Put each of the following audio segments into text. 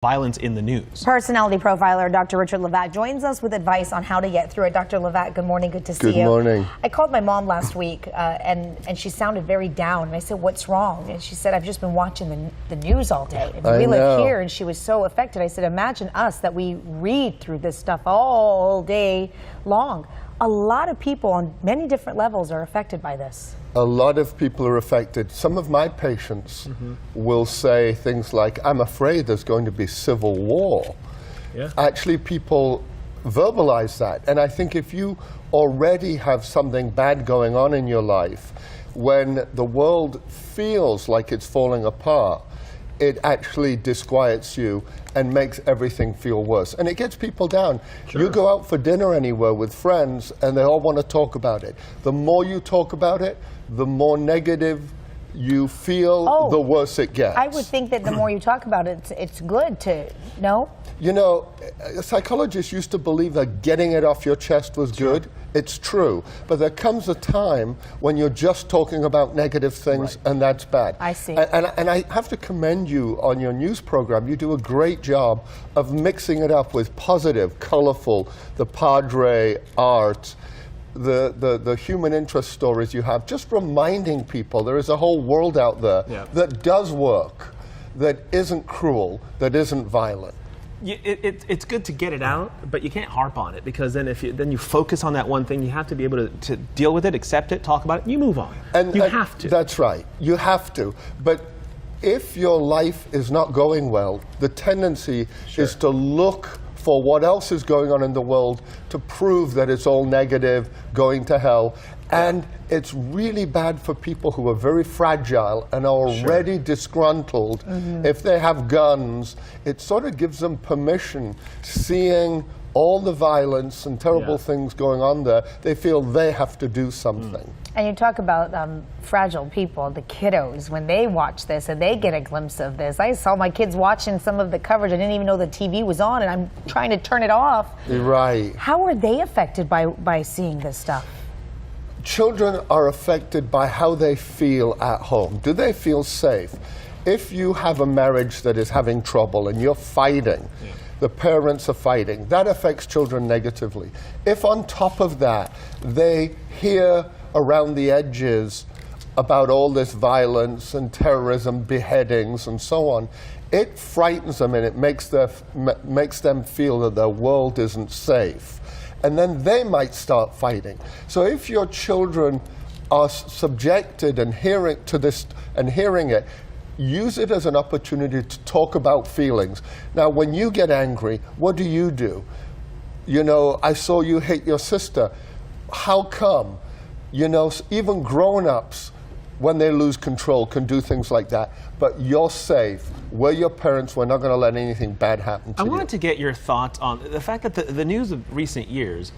violence in the news. Personality profiler Dr. Richard Levak joins us with advice on how to get through it. Dr. Levak, good morning. Good to see you. Good morning. I called my mom last week and she sounded very down. And I said, what's wrong? And she said, I've just been watching the news all day. And we live here, and she was so affected. I said, imagine us that we read through this stuff all day long. A lot of people on many different levels are affected by this. A lot of people are affected. Some of my patients will say things like, I'm afraid there's going to be civil war. Yeah. Actually, people verbalize that. And I think if you already have something bad going on in your life, when the world feels like it's falling apart, it actually disquiets you and makes everything feel worse. And it gets people down. Sure. You go out for dinner anywhere with friends and they all want to talk about it. The more you talk about it, the more negative you feel, the worse it gets. I would think that the more you talk about it, it's good to know. You know, psychologists used to believe that getting it off your chest was good. It's true. But there comes a time when you're just talking about negative things, and that's bad. I see. And I have to commend you on your news program. You do a great job of mixing it up with positive, colorful, the Padre art, the human interest stories you have, just reminding people there is a whole world out there that does work, that isn't cruel, that isn't violent. It's good to get it out, but you can't harp on it, because then if you focus on that one thing, you have to be able to deal with it, accept it, talk about it, and you move on. You have to. That's right. You have to. But if your life is not going well, the tendency is to look for what else is going on in the world to prove that it's all negative, going to hell. And it's really bad for people who are very fragile and are already disgruntled. If they have guns, it sort of gives them permission, seeing all the violence and terrible things going on there, they feel they have to do something. And you talk about fragile people, the kiddos, when they watch this and they get a glimpse of this. I saw my kids watching some of the coverage. I didn't even know the TV was on, and I'm trying to turn it off. Right. How are they affected by seeing this stuff? Children are affected by how they feel at home. Do they feel safe? If you have a marriage that is having trouble and you're fighting, the parents are fighting, that affects children negatively. If on top of that, they hear around the edges about all this violence and terrorism, beheadings and so on, it frightens them and it makes them feel that their world isn't safe. And then they might start fighting. So if your children are subjected and hearing to this and hearing it, use it as an opportunity to talk about feelings. Now, when you get angry, what do? You know, I saw you hit your sister. How come? You know, even grown-ups, when they lose control, can do things like that. But you're safe. We're your parents. We're not going to let anything bad happen to you. I wanted to get your thoughts on the fact that the news of recent years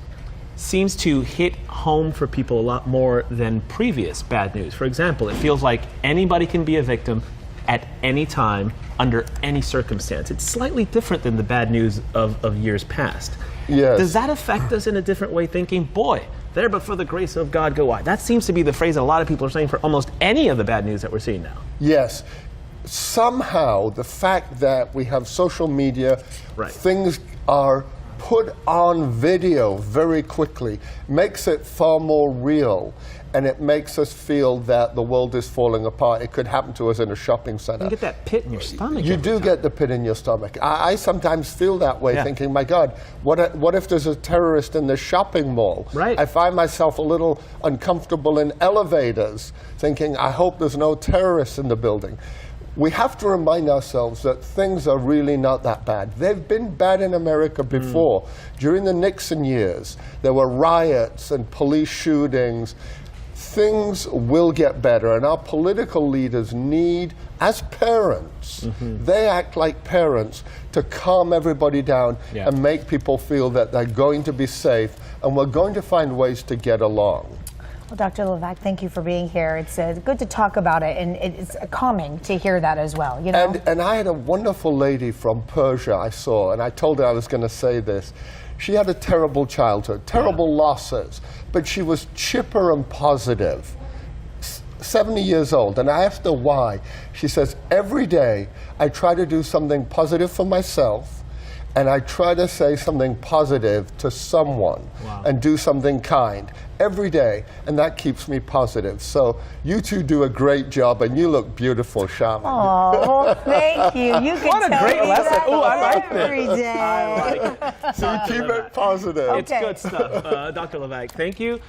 seems to hit home for people a lot more than previous bad news. For example, it feels like anybody can be a victim at any time, under any circumstance. It's slightly different than the bad news of years past. Yes. Does that affect us in a different way, thinking, boy, there but for the grace of God go I? That seems to be the phrase a lot of people are saying for almost any of the bad news that we're seeing now. Yes. Somehow, the fact that we have social media, things are put on video very quickly, makes it far more real. And it makes us feel that the world is falling apart. It could happen to us in a shopping center. You get that pit in your stomach. You do get the pit in your stomach. I sometimes feel that way, thinking, my God, what if there's a terrorist in the shopping mall? Right. I find myself a little uncomfortable in elevators, thinking, I hope there's no terrorists in the building. We have to remind ourselves that things are really not that bad. They've been bad in America before. During the Nixon years, there were riots and police shootings. Things will get better, and our political leaders need, as parents, they act like parents to calm everybody down and make people feel that they're going to be safe, and we're going to find ways to get along. Well, Dr. Levak, thank you for being here. It's good to talk about it, and it's calming to hear that as well. You know? And I had a wonderful lady from Persia I saw, and I told her I was going to say this. She had a terrible childhood, terrible losses, but she was chipper and positive. 70 years old, and I asked her why. She says, every day I try to do something positive for myself, and I try to say something positive to someone and do something kind every day, and that keeps me positive. So you two do a great job, and you look beautiful, Shaman. Oh, thank you. You can What a tell great me lesson. that Ooh, I like this. every day. I like it. So you keep it positive. It's good stuff. Dr. Levak, thank you.